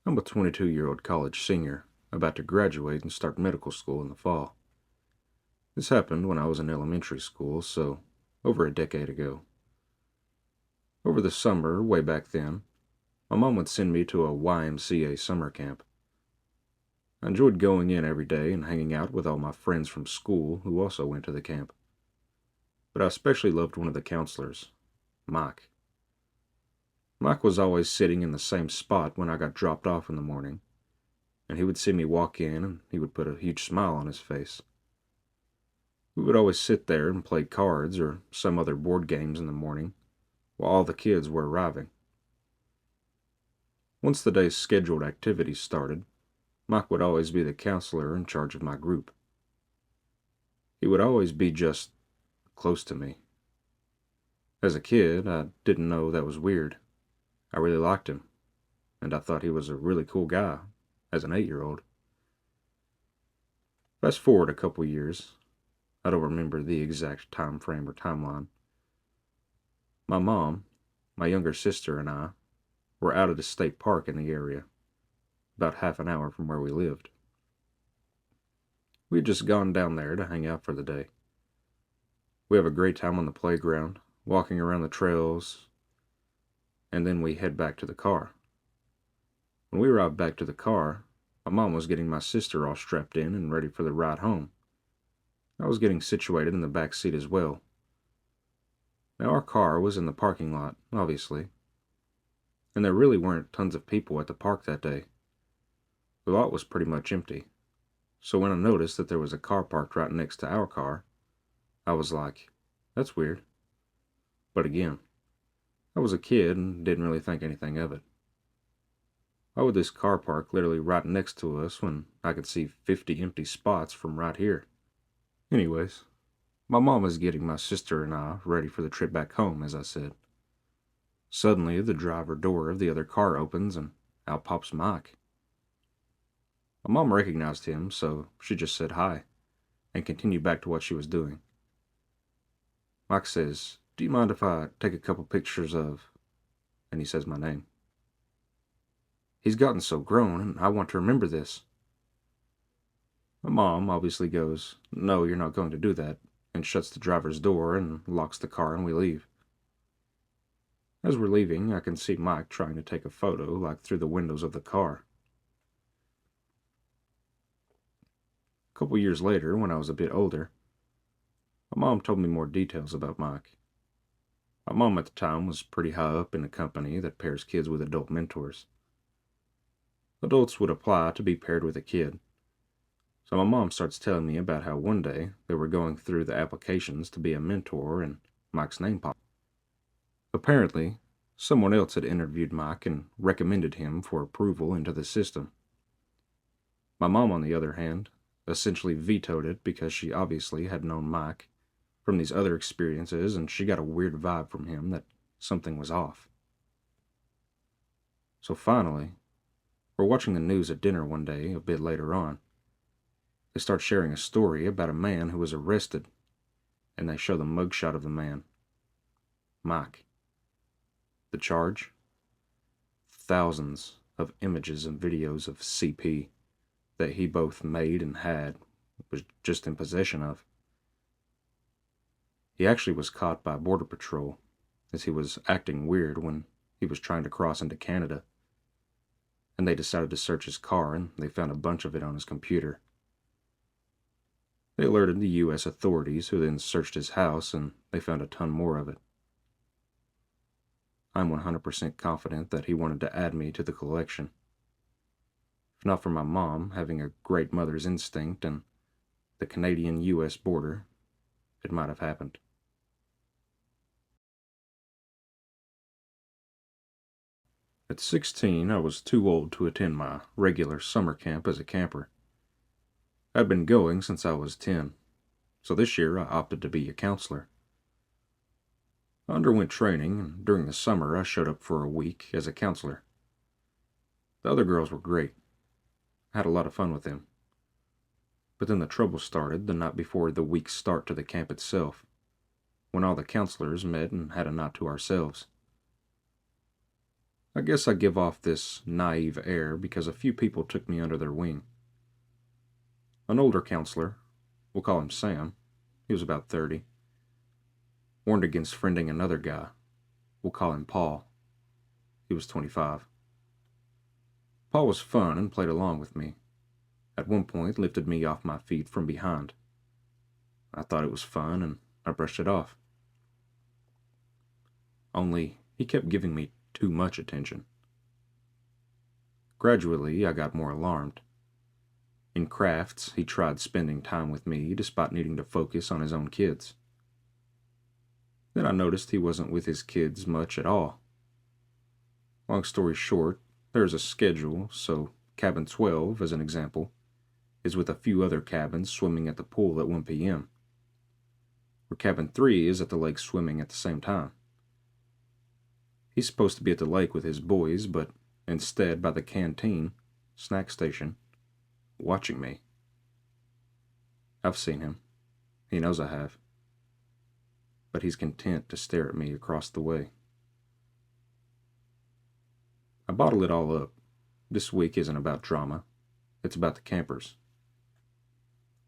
I'm a 22-year-old college senior, about to graduate and start medical school in the fall. This happened when I was in elementary school, so over a decade ago. Over the summer, way back then, my mom would send me to a YMCA summer camp. I enjoyed going in every day and hanging out with all my friends from school who also went to the camp. But I especially loved one of the counselors, Mike. Mike was always sitting in the same spot when I got dropped off in the morning, and he would see me walk in and he would put a huge smile on his face. We would always sit there and play cards or some other board games in the morning while all the kids were arriving. Once the day's scheduled activities started, Mike would always be the counselor in charge of my group. He would always be just close to me. As a kid, I didn't know that was weird. I really liked him, and I thought he was a really cool guy as an 8-year-old. Fast forward a couple years, I don't remember the exact time frame or timeline. My mom, my younger sister, and I were out at a state park in the area, about half an hour from where we lived. We had just gone down there to hang out for the day. We have a great time on the playground, walking around the trails, and then we head back to the car. When we arrived back to the car, my mom was getting my sister all strapped in and ready for the ride home. I was getting situated in the back seat as well. Now, our car was in the parking lot, obviously, and there really weren't tons of people at the park that day. The lot was pretty much empty, so when I noticed that there was a car parked right next to our car, I was like, that's weird. But again, I was a kid and didn't really think anything of it. Why would this car park literally right next to us when I could see 50 empty spots from right here? Anyways, my mom is getting my sister and I ready for the trip back home, as I said. Suddenly, the driver door of the other car opens and out pops Mike. My mom recognized him, so she just said hi and continued back to what she was doing. Mike says, "Do you mind if I take a couple pictures of," and he says my name. "He's gotten so grown, and I want to remember this." My mom obviously goes, "No, you're not going to do that," and shuts the driver's door and locks the car, and we leave. As we're leaving, I can see Mike trying to take a photo, like through the windows of the car. A couple years later, when I was a bit older, my mom told me more details about Mike. My mom at the time was pretty high up in a company that pairs kids with adult mentors. Adults would apply to be paired with a kid. So my mom starts telling me about how one day they were going through the applications to be a mentor and Mike's name popped. Apparently, someone else had interviewed Mike and recommended him for approval into the system. My mom, on the other hand, essentially vetoed it because she obviously had known Mike from these other experiences and she got a weird vibe from him that something was off. So finally, we're watching the news at dinner one day a bit later on. They start sharing a story about a man who was arrested, and they show the mugshot of the man. Mike. The charge? Thousands of images and videos of CP that he both made and was just in possession of. He actually was caught by Border Patrol as he was acting weird when he was trying to cross into Canada, and they decided to search his car and they found a bunch of it on his computer. They alerted the U.S. authorities, who then searched his house, and they found a ton more of it. I'm 100% confident that he wanted to add me to the collection. If not for my mom having a great mother's instinct and the Canadian-U.S. border, it might have happened. At 16, I was too old to attend my regular summer camp as a camper. I'd been going since I was 10, so this year I opted to be a counselor. I underwent training, and during the summer I showed up for a week as a counselor. The other girls were great. I had a lot of fun with them. But then the trouble started the night before the week's start to the camp itself, when all the counselors met and had a night to ourselves. I guess I give off this naive air because a few people took me under their wing. An older counselor, we'll call him Sam, he was about 30, warned against friending another guy, we'll call him Paul, he was 25. Paul was fun and played along with me. At one point, lifted me off my feet from behind. I thought it was fun and I brushed it off. Only, he kept giving me too much attention. Gradually, I got more alarmed. In crafts, he tried spending time with me despite needing to focus on his own kids. Then I noticed he wasn't with his kids much at all. Long story short, there's a schedule, so cabin 12, as an example, is with a few other cabins swimming at the pool at 1 p.m., where cabin 3 is at the lake swimming at the same time. He's supposed to be at the lake with his boys, but instead by the canteen, snack station, watching me. I've seen him. He knows I have. But he's content to stare at me across the way. I bottle it all up. This week isn't about drama. It's about the campers.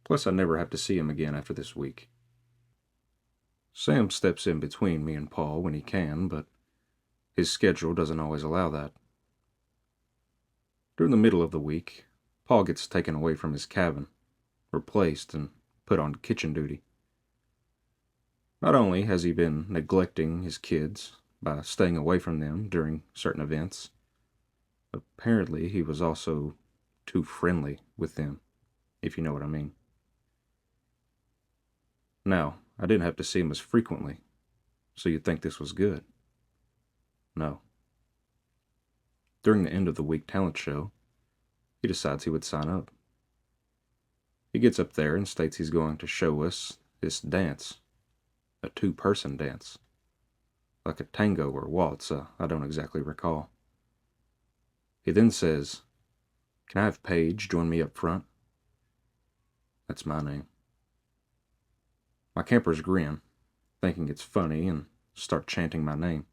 Plus, I never have to see him again after this week. Sam steps in between me and Paul when he can, but his schedule doesn't always allow that. During the middle of the week, Paul gets taken away from his cabin, replaced, and put on kitchen duty. Not only has he been neglecting his kids by staying away from them during certain events, apparently he was also too friendly with them, if you know what I mean. Now, I didn't have to see him as frequently, so you'd think this was good. No. During the end of the week talent show, he decides he would sign up. He gets up there and states he's going to show us this dance, a two-person dance, like a tango or waltz, I don't exactly recall. He then says, "Can I have Paige join me up front?" That's my name. My campers grin, thinking it's funny, and start chanting my name.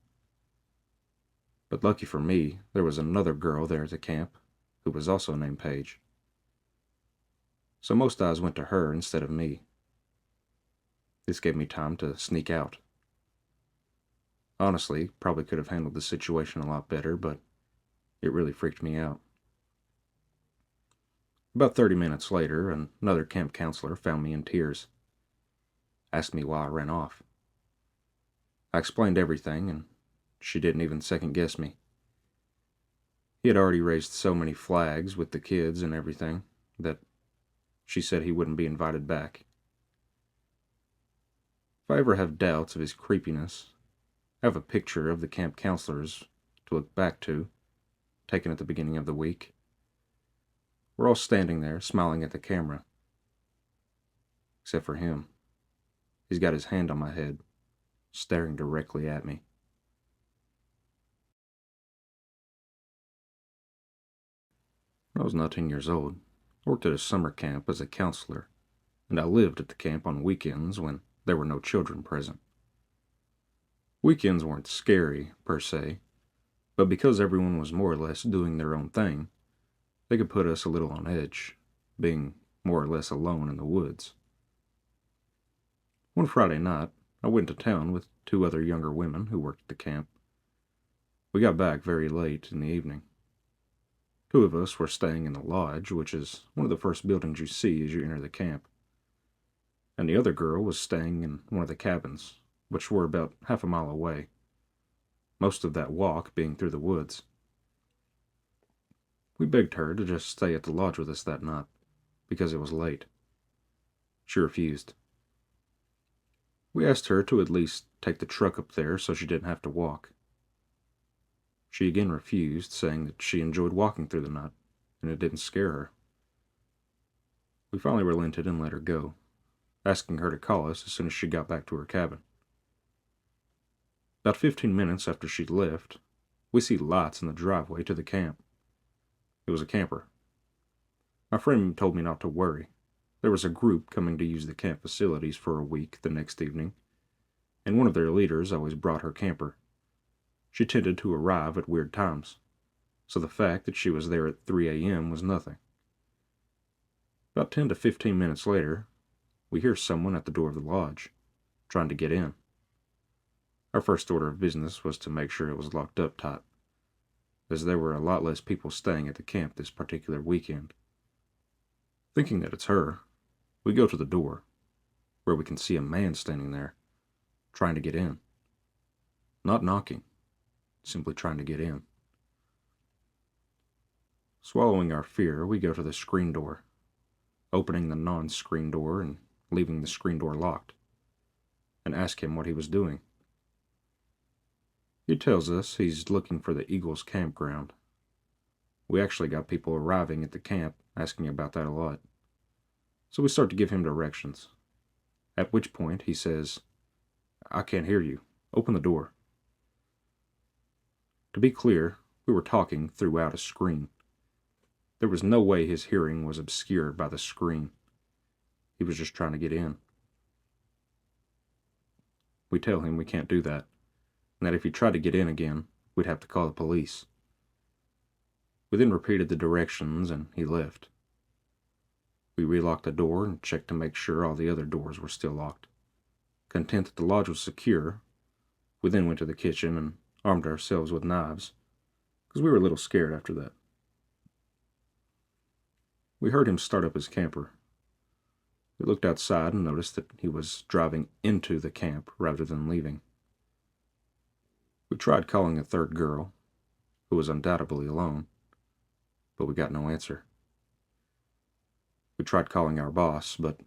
But lucky for me, there was another girl there at the camp who was also named Paige. So most eyes went to her instead of me. This gave me time to sneak out. Honestly, probably could have handled the situation a lot better, but it really freaked me out. About 30 minutes later, another camp counselor found me in tears. Asked me why I ran off. I explained everything, and she didn't even second-guess me. He had already raised so many flags with the kids and everything that she said he wouldn't be invited back. If I ever have doubts of his creepiness, I have a picture of the camp counselors to look back to, taken at the beginning of the week. We're all standing there, smiling at the camera. Except for him. He's got his hand on my head, staring directly at me. When I was 19 years old, I worked at a summer camp as a counselor, and I lived at the camp on weekends when there were no children present. Weekends weren't scary, per se, but because everyone was more or less doing their own thing, they could put us a little on edge, being more or less alone in the woods. One Friday night, I went to town with 2 other younger women who worked at the camp. We got back very late in the evening. 2 of us were staying in the lodge, which is one of the first buildings you see as you enter the camp. And the other girl was staying in one of the cabins, which were about half a mile away, most of that walk being through the woods. We begged her to just stay at the lodge with us that night, because it was late. She refused. We asked her to at least take the truck up there so she didn't have to walk. She again refused, saying that she enjoyed walking through the night, and it didn't scare her. We finally relented and let her go, asking her to call us as soon as she got back to her cabin. About 15 minutes after she'd left, we see lights in the driveway to the camp. It was a camper. My friend told me not to worry. There was a group coming to use the camp facilities for a week the next evening, and one of their leaders always brought her camper. She tended to arrive at weird times, so the fact that she was there at 3 a.m. was nothing. About 10 to 15 minutes later, we hear someone at the door of the lodge, trying to get in. Our first order of business was to make sure it was locked up tight, as there were a lot less people staying at the camp this particular weekend. Thinking that it's her, we go to the door, where we can see a man standing there, trying to get in. Not knocking, simply trying to get in. Swallowing our fear, we go to the screen door, opening the non-screen door and leaving the screen door locked, and ask him what he was doing. He tells us he's looking for the Eagles campground. We actually got people arriving at the camp asking about that a lot. So we start to give him directions, at which point he says, "I can't hear you. Open the door." To be clear, we were talking throughout a screen. There was no way his hearing was obscured by the screen. He was just trying to get in. We tell him we can't do that, and that if he tried to get in again, we'd have to call the police. We then repeated the directions and he left. We relocked the door and checked to make sure all the other doors were still locked. Content that the lodge was secure, we then went to the kitchen and armed ourselves with knives, because we were a little scared after that. We heard him start up his camper. We looked outside and noticed that he was driving into the camp rather than leaving. We tried calling a third girl, who was undoubtedly alone, but we got no answer. We tried calling our boss, but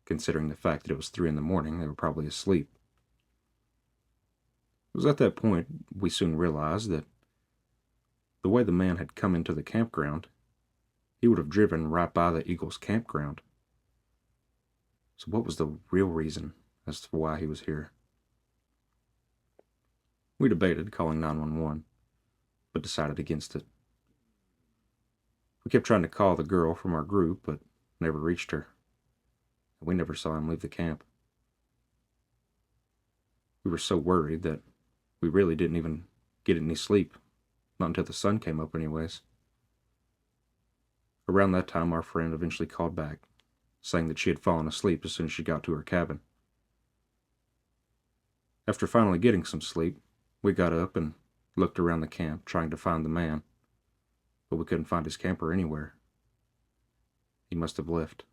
considering the fact that it was 3 in the morning, they were probably asleep. It was at that point we soon realized that the way the man had come into the campground, he would have driven right by the Eagles campground. So what was the real reason as to why he was here? We debated calling 911, but decided against it. We kept trying to call the girl from our group, but never reached her. And we never saw him leave the camp. We were so worried that we really didn't even get any sleep, not until the sun came up anyways. Around that time, our friend eventually called back, saying that she had fallen asleep as soon as she got to her cabin. After finally getting some sleep, we got up and looked around the camp trying to find the man, but we couldn't find his camper anywhere. He must have left.